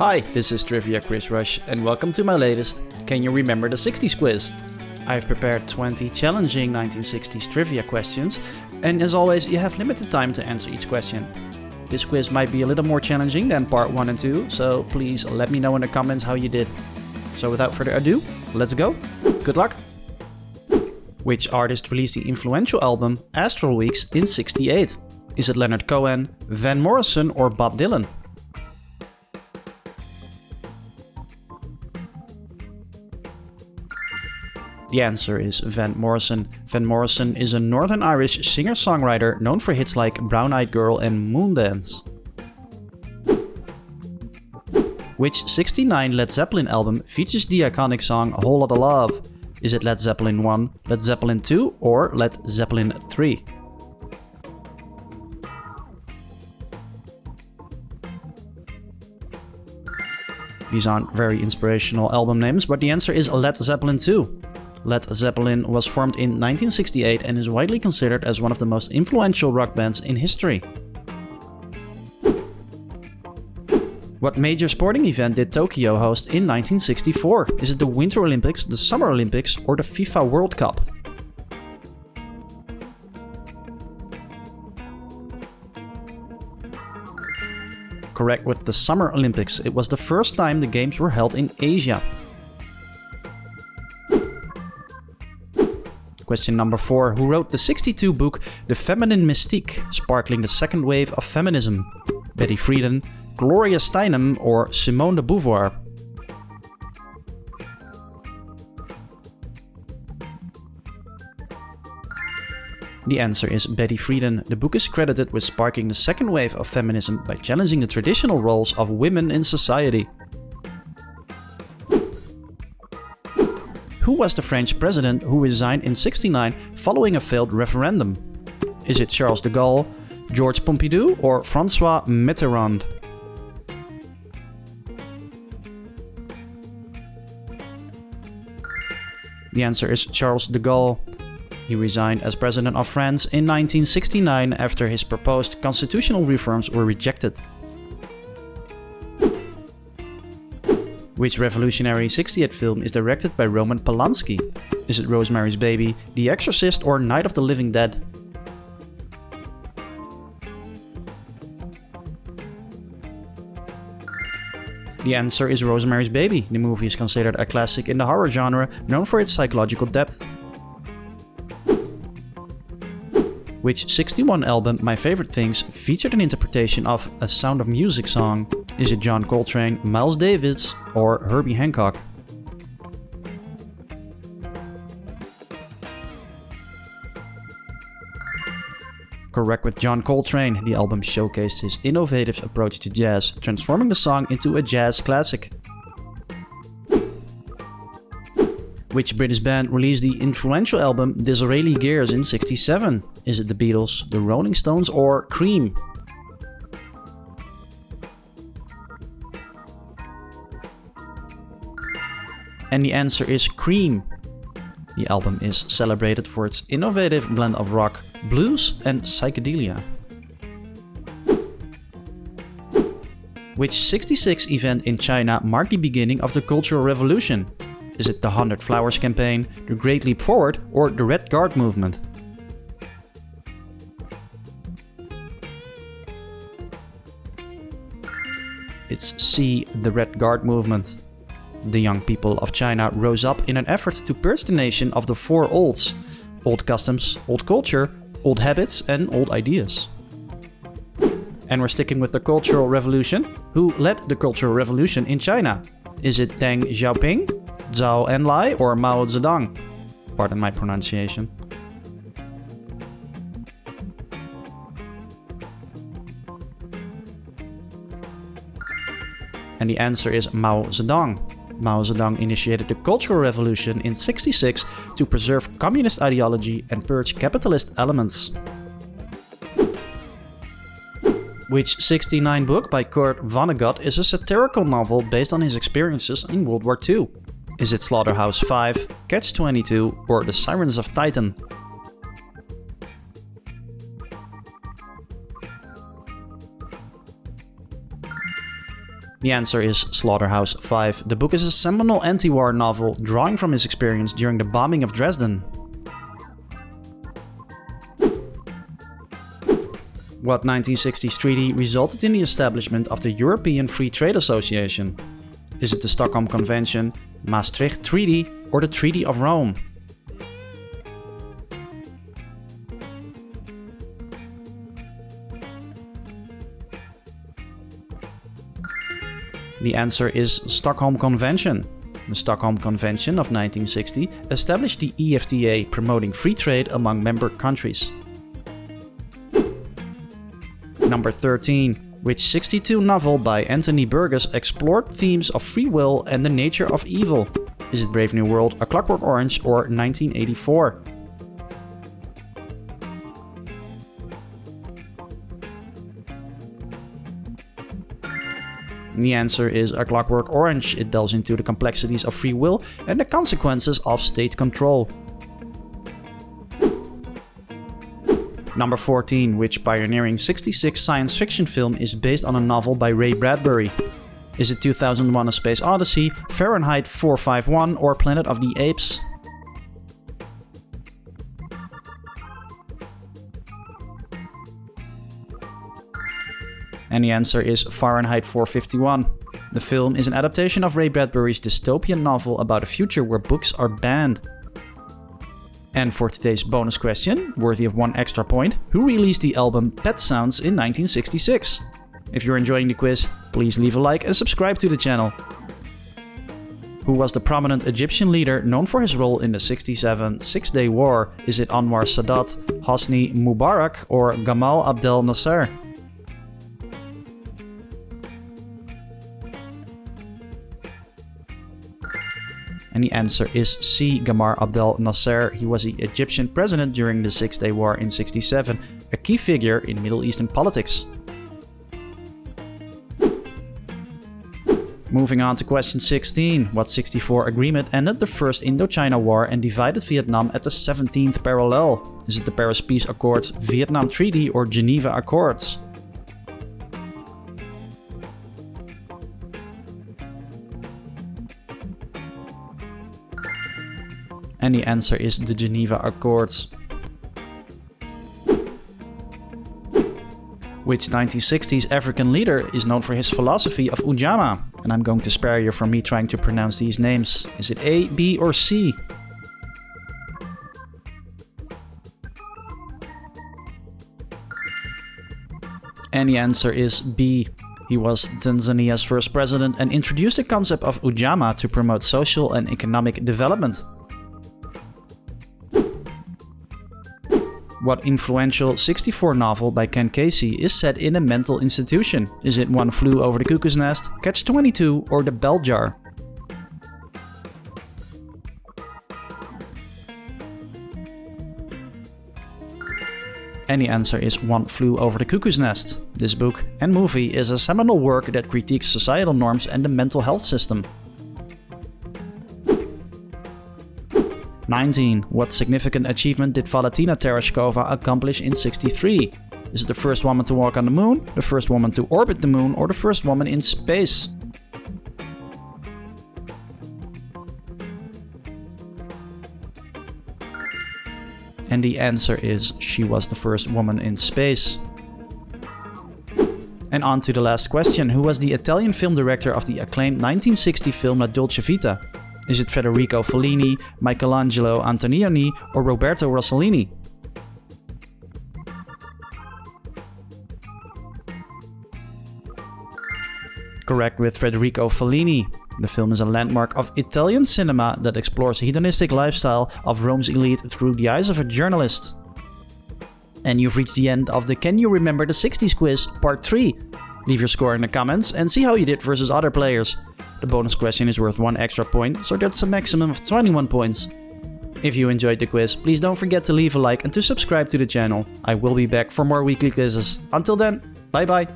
Hi, this is Trivia Chris Rush, and welcome to my latest Can You Remember the 60s quiz? I've prepared 20 challenging 1960s trivia questions, and as always, you have limited time to answer each question. This quiz might be a little more challenging than part 1 and 2, so please let me know in the comments how you did. So without further ado, let's go. Good luck! Which artist released the influential album Astral Weeks in '68? Is it Leonard Cohen, Van Morrison, or Bob Dylan? The answer is Van Morrison. Van Morrison is a Northern Irish singer-songwriter known for hits like Brown Eyed Girl and Moondance. Which '69 Led Zeppelin album features the iconic song Whole Lotta Love? Is it Led Zeppelin 1, Led Zeppelin 2, or Led Zeppelin 3? These aren't very inspirational album names, but the answer is Led Zeppelin 2. Led Zeppelin was formed in 1968 and is widely considered as one of the most influential rock bands in history. What major sporting event did Tokyo host in 1964? Is it the Winter Olympics, the Summer Olympics, or the FIFA World Cup? Correct, with the Summer Olympics. It was the first time the games were held in Asia. Question number 4. Who wrote the '62 book The Feminine Mystique, sparkling the second wave of feminism? Betty Friedan, Gloria Steinem, or Simone de Beauvoir? The answer is Betty Friedan. The book is credited with sparking the second wave of feminism by challenging the traditional roles of women in society. Who was the French president who resigned in '69 following a failed referendum? Is it Charles de Gaulle, Georges Pompidou, or François Mitterrand? The answer is Charles de Gaulle. He resigned as president of France in 1969 after his proposed constitutional reforms were rejected. Which revolutionary '68 film is directed by Roman Polanski? Is it Rosemary's Baby, The Exorcist, or Night of the Living Dead? The answer is Rosemary's Baby. The movie is considered a classic in the horror genre, known for its psychological depth. Which '61 album, My Favorite Things, featured an interpretation of a Sound of Music song? Is it John Coltrane, Miles Davis, or Herbie Hancock? Correct, with John Coltrane. The album showcased his innovative approach to jazz, transforming the song into a jazz classic. Which British band released the influential album Disraeli Gears in '67? Is it the Beatles, the Rolling Stones, or Cream? And the answer is Cream. The album is celebrated for its innovative blend of rock, blues, and psychedelia. Which '66 event in China marked the beginning of the Cultural Revolution? Is it the 100 Flowers campaign, the Great Leap Forward, or the Red Guard movement? It's C, the Red Guard movement. The young people of China rose up in an effort to purge the nation of the four olds: old customs, old culture, old habits, and old ideas. And we're sticking with the Cultural Revolution. Who led the Cultural Revolution in China? Is it Deng Xiaoping, Zhou Enlai, or Mao Zedong? Pardon my pronunciation. And the answer is Mao Zedong. Mao Zedong initiated the Cultural Revolution in '66 to preserve communist ideology and purge capitalist elements. Which '69 book by Kurt Vonnegut is a satirical novel based on his experiences in World War II? Is it Slaughterhouse-5, Catch-22, or The Sirens of Titan? The answer is Slaughterhouse-Five. The book is a seminal anti-war novel drawing from his experience during the bombing of Dresden. What 1960s treaty resulted in the establishment of the European Free Trade Association? Is it the Stockholm Convention, Maastricht Treaty, or the Treaty of Rome? The answer is Stockholm Convention. The Stockholm Convention of 1960 established the EFTA, promoting free trade among member countries. Number 13. Which 62 novel by Anthony Burgess explored themes of free will and the nature of evil? Is it Brave New World, A Clockwork Orange, or 1984? The answer is A Clockwork Orange. It delves into the complexities of free will and the consequences of state control. Number 14. Which pioneering 66 science fiction film is based on a novel by Ray Bradbury? Is it 2001: A Space Odyssey, Fahrenheit 451, or Planet of the Apes? And the answer is Fahrenheit 451. The film is an adaptation of Ray Bradbury's dystopian novel about a future where books are banned. And for today's bonus question, worthy of 1 extra point, who released the album Pet Sounds in 1966? If you're enjoying the quiz, please leave a like and subscribe to the channel. Who was the prominent Egyptian leader known for his role in the 67 Six-Day War? Is it Anwar Sadat, Hosni Mubarak, or Gamal Abdel Nasser? And the answer is C. Gamal Abdel Nasser. He was the Egyptian president during the Six-Day War in 67, a key figure in Middle Eastern politics. Moving on to question 16. What 64 agreement ended the First Indochina War and divided Vietnam at the 17th parallel? Is it the Paris Peace Accords, Vietnam Treaty, or Geneva Accords? And the answer is the Geneva Accords. Which 1960s African leader is known for his philosophy of Ujamaa? And I'm going to spare you from me trying to pronounce these names. Is it A, B, or C? And the answer is B. He was Tanzania's first president and introduced the concept of Ujamaa to promote social and economic development. What influential 64 novel by Ken Casey is set in a mental institution? Is it One Flew Over the Cuckoo's Nest, Catch-22, or The Bell Jar? And the answer is One Flew Over the Cuckoo's Nest. This book and movie is a seminal work that critiques societal norms and the mental health system. 19. What significant achievement did Valentina Tereshkova accomplish in 63? Is it the first woman to walk on the moon, the first woman to orbit the moon, or the first woman in space? And the answer is she was the first woman in space. And on to the last question. Who was the Italian film director of the acclaimed 1960 film La Dolce Vita? Is it Federico Fellini, Michelangelo Antonioni, or Roberto Rossellini? Correct, with Federico Fellini. The film is a landmark of Italian cinema that explores the hedonistic lifestyle of Rome's elite through the eyes of a journalist. And you've reached the end of the Can You Remember the 60s quiz, part 3. Leave your score in the comments and see how you did versus other players. The bonus question is worth 1 extra point, so that's a maximum of 21 points. If you enjoyed the quiz, please don't forget to leave a like and to subscribe to the channel. I will be back for more weekly quizzes. Until then, bye bye!